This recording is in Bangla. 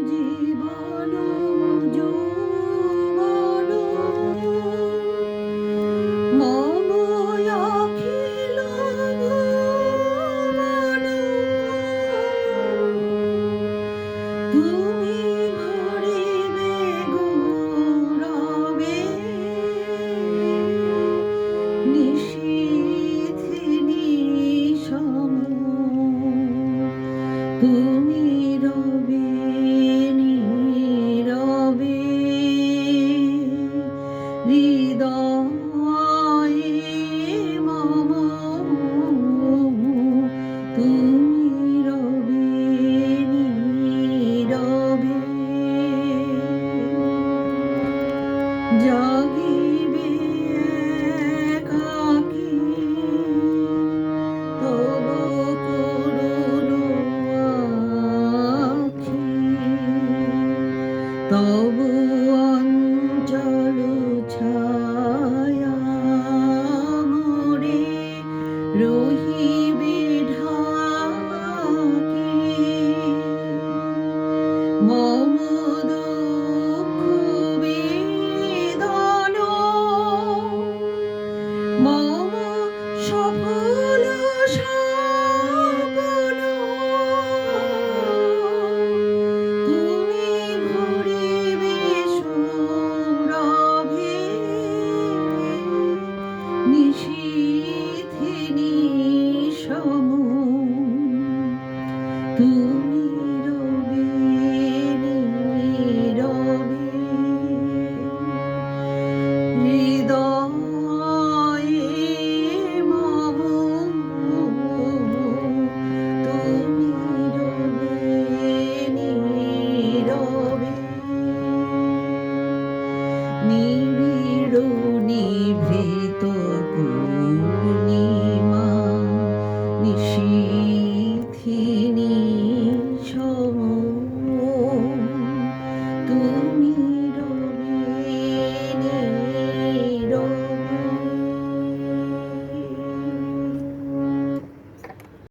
জীবন যৌবন মম অখিল ভুবন, তুমি ভরিবে গৌরবে নিশীথে নিশম, তুমি রবে নীরবে হৃদয়ে মম, তুমি রবে নীরবে জাগিবে একাকী তব করুণ আখি, তব অঞ্চল ছায়া মোরে রহিবে ঢাকি, মম দুঃখ বেদন মম সফল সপন, তুমি ভরিবে সৌরভে নিশীথে নিশম, তুমি রবে নীরবে হৃদয়ে মম, তুমি রবে নীরবে নিবিড় নিভৃত পূর্ণিমা নিশীথে